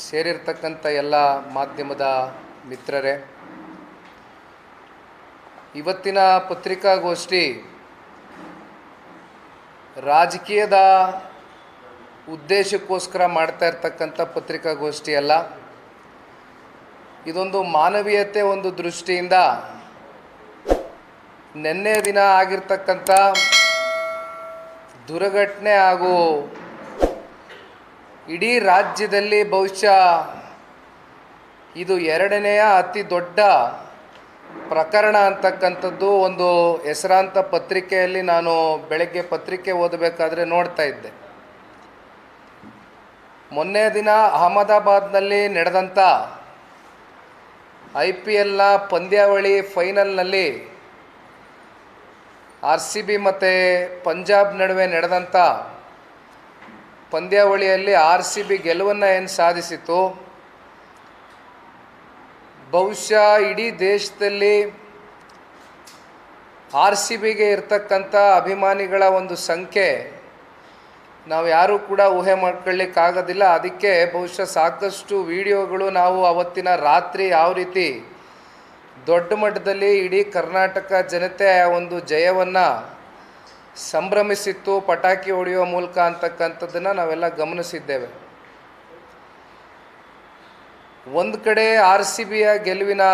ಸೇರಿರ್ತಕ್ಕಂಥ ಎಲ್ಲ ಮಾಧ್ಯಮದ ಮಿತ್ರರೇ, ಇವತ್ತಿನ ಪತ್ರಿಕಾಗೋಷ್ಠಿ ರಾಜಕೀಯದ ಉದ್ದೇಶಕ್ಕೋಸ್ಕರ ಮಾಡ್ತಾ ಇರ್ತಕ್ಕಂಥ ಪತ್ರಿಕಾಗೋಷ್ಠಿ ಅಲ್ಲ. ಇದೊಂದು ಮಾನವೀಯತೆ ಒಂದು ದೃಷ್ಟಿಯಿಂದ ನಿನ್ನೆ ದಿನ ಆಗಿರ್ತಕ್ಕಂಥ ದುರ್ಘಟನೆ ಹಾಗೂ ಇಡೀ ರಾಜ್ಯದಲ್ಲಿ ಬಹುಶಃ ಇದು ಎರಡನೆಯ ಅತಿ ದೊಡ್ಡ ಪ್ರಕರಣ ಅಂತಕ್ಕಂಥದ್ದು ಒಂದು ಹೆಸರಾಂತ ಪತ್ರಿಕೆಯಲ್ಲಿ ನಾನು ಬೆಳಗ್ಗೆ ಪತ್ರಿಕೆ ಓದಬೇಕಾದ್ರೆ ನೋಡ್ತಾ ಇದ್ದೆ. ಮೊನ್ನೆ ದಿನ ಅಹಮದಾಬಾದ್ನಲ್ಲಿ ನಡೆದಂಥ IPLನ ಪಂದ್ಯಾವಳಿ ಫೈನಲ್ನಲ್ಲಿ RCB ಮತ್ತು ಪಂಜಾಬ್ ನಡುವೆ ನಡೆದಂಥ ಪಂದ್ಯಾವಳಿಯಲ್ಲಿ RCB ಗೆಲುವನ್ನು ಏನು ಸಾಧಿಸಿತು, ಬಹುಶಃ ಇಡೀ ದೇಶದಲ್ಲಿ RCBಗೆ ಇರ್ತಕ್ಕಂಥ ಅಭಿಮಾನಿಗಳ ಒಂದು ಸಂಖ್ಯೆ ನಾವು ಯಾರೂ ಕೂಡ ಊಹೆ ಮಾಡ್ಕೊಳ್ಳಿಕ್ಕಾಗೋದಿಲ್ಲ. ಅದಕ್ಕೆ ಬಹುಶಃ ಸಾಕಷ್ಟು ವಿಡಿಯೋಗಳು ನಾವು ಅವತ್ತಿನ ರಾತ್ರಿ ಯಾವ ರೀತಿ ದೊಡ್ಡ ಮಟ್ಟದಲ್ಲಿ ಇಡೀ ಕರ್ನಾಟಕ ಜನತೆ ಒಂದು ಜಯವನ್ನು ಸಂಭ್ರಮಿಸಿತ್ತು ಪಟಾಕಿ ಹೊಡೆಯುವ ಮೂಲಕ ಅಂತಕ್ಕಂಥದ್ದನ್ನು ನಾವೆಲ್ಲ ಗಮನಿಸಿದ್ದೇವೆ. ಒಂದು ಕಡೆ RCBಯ ಗೆಲುವಿನ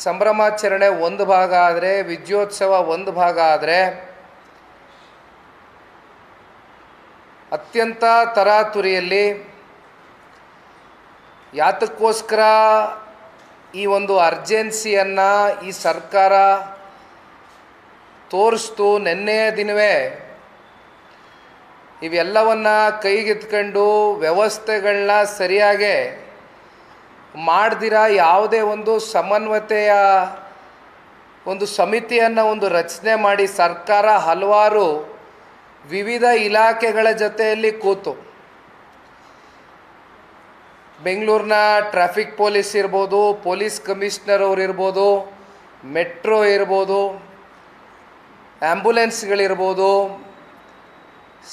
ಸಂಭ್ರಮಾಚರಣೆ ಒಂದು ಭಾಗ ಆದರೆ, ವಿಜಯೋತ್ಸವ ಒಂದು ಭಾಗ ಆದರೆ, ಅತ್ಯಂತ ತರಾತುರಿಯಲ್ಲಿ ಯಾತಕ್ಕೋಸ್ಕರ ಈ ಒಂದು ಅರ್ಜೆನ್ಸಿಯನ್ನು ಈ ಸರ್ಕಾರ ತೋರಿಸ್ತು, ನಿನ್ನೆಯ ದಿನವೇ ಇವೆಲ್ಲವನ್ನು ಕೈಗೆತ್ಕೊಂಡು ವ್ಯವಸ್ಥೆಗಳನ್ನ ಸರಿಯಾಗಿ ಮಾಡ್ದಿರ ಯಾವುದೇ ಒಂದು ಸಮನ್ವಯತೆಯ ಒಂದು ಸಮಿತಿಯನ್ನು ಒಂದು ರಚನೆ ಮಾಡಿ ಸರ್ಕಾರ ಹಲವಾರು ವಿವಿಧ ಇಲಾಖೆಗಳ ಜೊತೆಯಲ್ಲಿ ಕೂತು ಬೆಂಗಳೂರಿನ ಟ್ರಾಫಿಕ್ ಪೊಲೀಸ್ ಇರ್ಬೋದು, ಪೊಲೀಸ್ ಕಮಿಷನರ್ ಅವರು ಇರ್ಬೋದು, ಮೆಟ್ರೋ ಇರ್ಬೋದು, ಆ್ಯಂಬುಲೆನ್ಸ್ಗಳಿರ್ಬೋದು,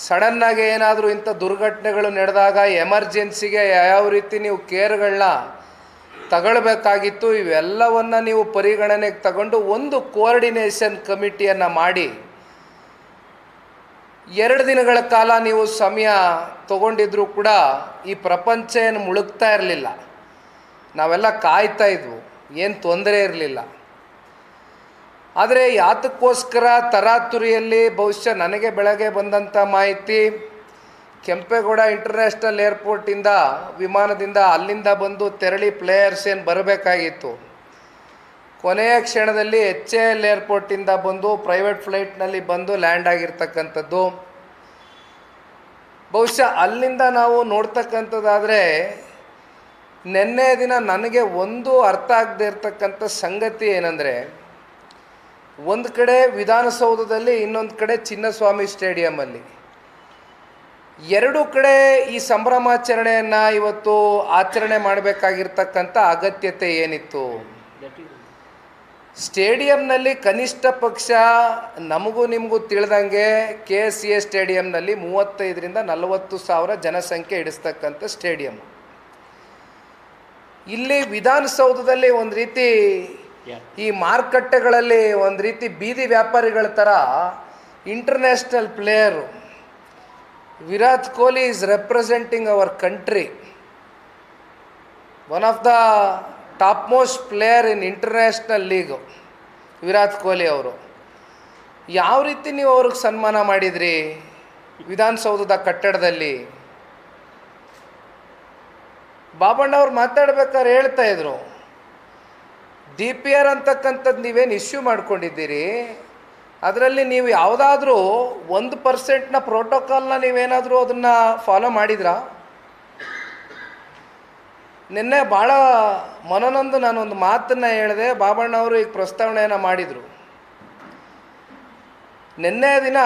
ಸಡನ್ನಾಗಿ ಏನಾದರೂ ಇಂಥ ದುರ್ಘಟನೆಗಳು ನಡೆದಾಗ ಎಮರ್ಜೆನ್ಸಿಗೆ ಯಾವ ರೀತಿ ನೀವು ಕೇರ್ಗಳನ್ನ ತಗೊಳ್ಬೇಕಾಗಿತ್ತು, ಇವೆಲ್ಲವನ್ನು ನೀವು ಪರಿಗಣನೆಗೆ ತಗೊಂಡು ಒಂದು ಕೋಆರ್ಡಿನೇಷನ್ ಕಮಿಟಿಯನ್ನು ಮಾಡಿ 2 ದಿನಗಳ ಕಾಲ ನೀವು ಸಮಯ ತಗೊಂಡಿದ್ರೂ ಕೂಡ ಈ ಪ್ರಪಂಚ ಏನು ಮುಳುಗ್ತಾ ಇರಲಿಲ್ಲ. ನಾವೆಲ್ಲ ಕಾಯ್ತಾ ಇದ್ವು, ಏನು ತೊಂದರೆ ಇರಲಿಲ್ಲ. ಆದರೆ ಯಾತಕ್ಕೋಸ್ಕರ ತರಾತುರಿಯಲ್ಲಿ ಬಹುಶಃ ನನಗೆ ಬೆಳಗ್ಗೆ ಬಂದಂಥ ಮಾಹಿತಿ, ಕೆಂಪೇಗೌಡ ಇಂಟರ್ನ್ಯಾಷನಲ್ ಏರ್ಪೋರ್ಟಿಂದ ವಿಮಾನದಿಂದ ಅಲ್ಲಿಂದ ಬಂದು ತೆರಳಿ ಪ್ಲೇಯರ್ಸ್ ಏನು ಬರಬೇಕಾಗಿತ್ತು, ಕೊನೆಯ ಕ್ಷಣದಲ್ಲಿ HAL ಏರ್ಪೋರ್ಟಿಂದ ಬಂದು ಪ್ರೈವೇಟ್ ಫ್ಲೈಟ್ನಲ್ಲಿ ಬಂದು ಲ್ಯಾಂಡ್ ಆಗಿರ್ತಕ್ಕಂಥದ್ದು. ಬಹುಶಃ ಅಲ್ಲಿಂದ ನಾವು ನೋಡ್ತಕ್ಕಂಥದ್ದಾದರೆ ನಿನ್ನೆ ದಿನ ನನಗೆ ಒಂದು ಅರ್ಥ ಆಗದೆ ಇರತಕ್ಕಂಥ ಸಂಗತಿ ಏನಂದರೆ, ಒಂದು ಕಡೆ ವಿಧಾನಸೌಧದಲ್ಲಿ, ಇನ್ನೊಂದು ಕಡೆ ಚಿನ್ನಸ್ವಾಮಿ ಸ್ಟೇಡಿಯಮಲ್ಲಿ, ಎರಡೂ ಕಡೆ ಈ ಸಂಭ್ರಮಾಚರಣೆಯನ್ನು ಇವತ್ತು ಆಚರಣೆ ಮಾಡಬೇಕಾಗಿರ್ತಕ್ಕಂಥ ಅಗತ್ಯತೆ ಏನಿತ್ತು? ಸ್ಟೇಡಿಯಂನಲ್ಲಿ ಕನಿಷ್ಠ ಪಕ್ಷ ನಮಗೂ ನಿಮಗೂ ತಿಳಿದಂಗೆ KCA ಸ್ಟೇಡಿಯಂನಲ್ಲಿ 35,000 ರಿಂದ 40,000 ಜನಸಂಖ್ಯೆ ಇಡಿಸ್ತಕ್ಕಂಥ ಸ್ಟೇಡಿಯಂ. ಇಲ್ಲಿ ವಿಧಾನಸೌಧದಲ್ಲಿ ಒಂದು ರೀತಿ ಈ ಮಾರುಕಟ್ಟೆಗಳಲ್ಲಿ ಒಂದು ರೀತಿ ಬೀದಿ ವ್ಯಾಪಾರಿಗಳ ಥರ international player Virat Kohli is representing our country, one of the top most player in international league Virat Kohli ಅವರು. ಯಾವ ರೀತಿ ನೀವು ಅವ್ರಿಗೆ ಸನ್ಮಾನ ಮಾಡಿದ್ರಿ ವಿಧಾನಸೌಧದ ಕಟ್ಟಡದಲ್ಲಿ? ಬಾಬಣ್ಣವ್ರು ಮಾತಾಡ್ಬೇಕಾದ್ರೆ ಹೇಳ್ತಾಯಿದ್ರು, DPR ಅಂತಕ್ಕಂಥದ್ದು ನೀವೇನು ಇಶ್ಯೂ ಮಾಡ್ಕೊಂಡಿದ್ದೀರಿ, ಅದರಲ್ಲಿ ನೀವು ಯಾವುದಾದ್ರೂ 1% ಪ್ರೋಟೋಕಾಲ್ನ ನೀವೇನಾದರೂ ಅದನ್ನು ಫಾಲೋ ಮಾಡಿದ್ರಾ? ನಿನ್ನೆ ಭಾಳ ಮನನೊಂದು ನಾನೊಂದು ಮಾತನ್ನು ಹೇಳಿದೆ. ಬಾಬಣ್ಣವರು ಈಗ ಪ್ರಸ್ತಾವನೆಯನ್ನು ಮಾಡಿದರು. ನಿನ್ನೆ ದಿನ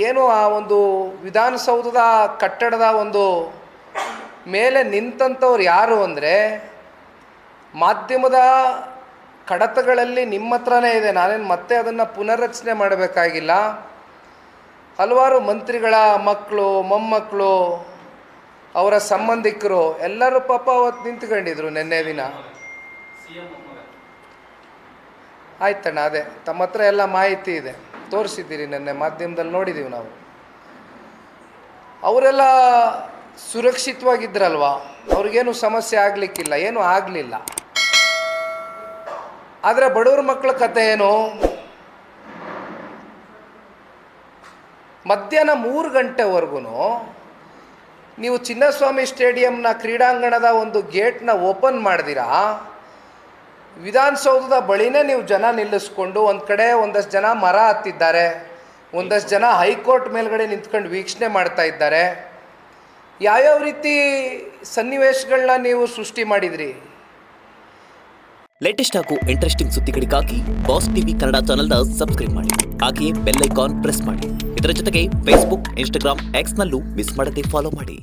ಏನು ಆ ಒಂದು ವಿಧಾನಸೌಧದ ಕಟ್ಟಡದ ಒಂದು ಮೇಲೆ ನಿಂತಂಥವ್ರು ಯಾರು ಅಂದರೆ, ಮಾಧ್ಯಮದ ಕಡತಗಳಲ್ಲಿ ನಿಮ್ಮ ಹತ್ರನೇ ಇದೆ, ನಾನೇನು ಮತ್ತೆ ಅದನ್ನು ಪುನರ್ರಚನೆ ಮಾಡಬೇಕಾಗಿಲ್ಲ. ಹಲವಾರು ಮಂತ್ರಿಗಳ ಮಕ್ಕಳು, ಮೊಮ್ಮಕ್ಕಳು, ಅವರ ಸಂಬಂಧಿಕರು ಎಲ್ಲರೂ ಪಾಪ ಅವತ್ತು ನಿಂತ್ಕೊಂಡಿದ್ರು ನಿನ್ನೆ ದಿನ. ಆಯ್ತಣ್ಣ, ಅದೇ ತಮ್ಮ ಹತ್ರ ಎಲ್ಲ ಮಾಹಿತಿ ಇದೆ, ತೋರಿಸಿದ್ದೀರಿ, ನಿನ್ನೆ ಮಾಧ್ಯಮದಲ್ಲಿ ನೋಡಿದ್ದೀವಿ ನಾವು. ಅವರೆಲ್ಲ ಸುರಕ್ಷಿತವಾಗಿದ್ದರಲ್ವಾ, ಅವ್ರಿಗೇನು ಸಮಸ್ಯೆ ಆಗಲಿಕ್ಕಿಲ್ಲ, ಏನೂ ಆಗಲಿಲ್ಲ. ಆದರೆ ಬಡವ್ರ ಮಕ್ಕಳ ಕತೆ ಏನು, ಮಧ್ಯಾಹ್ನ 3 ಗಂಟೆವರೆಗೂ ನೀವು ಚಿನ್ನಸ್ವಾಮಿ ಸ್ಟೇಡಿಯಂನ ಕ್ರೀಡಾಂಗಣದ ಒಂದು ಗೇಟ್ನ ಓಪನ್ ಮಾಡ್ದಿರಾ, ವಿಧಾನಸೌಧದ ಬಳಿನೇ ನೀವು ಜನ ನಿಲ್ಲಿಸ್ಕೊಂಡು ಒಂದು ಕಡೆ ಒಂದಷ್ಟು ಜನ ಮರ ಹತ್ತಿದ್ದಾರೆ, ಒಂದಷ್ಟು ಜನ ಹೈಕೋರ್ಟ್ ಮೇಲ್ಗಡೆ ನಿಂತ್ಕೊಂಡು ವೀಕ್ಷಣೆ ಮಾಡ್ತಾ ಇದ್ದಾರೆ. ಯಾವ್ಯಾವ ರೀತಿ ಸನ್ನಿವೇಶಗಳನ್ನ ನೀವು ಸೃಷ್ಟಿ ಮಾಡಿದ್ರಿ. ಲೇಟೆಸ್ಟ್ ಹಾಗೂ ಇಂಟ್ರೆಸ್ಟಿಂಗ್ ಸುದ್ದಿಗಳಿಗಾಗಿ ಬಾಸ್ ಟಿವಿ ಕನ್ನಡ ಚಾನೆಲ್ನ ಸಬ್ಸ್ಕ್ರೈಬ್ ಮಾಡಿ, ಹಾಗೆಯೇ ಬೆಲ್ ಐಕಾನ್ ಪ್ರೆಸ್ ಮಾಡಿ. ಇದರ ಜೊತೆಗೆ ಫೇಸ್ಬುಕ್, ಇನ್ಸ್ಟಾಗ್ರಾಮ್, ಎಕ್ಸ್ನಲ್ಲೂ ಮಿಸ್ ಮಾಡದೆ ಫಾಲೋ ಮಾಡಿ.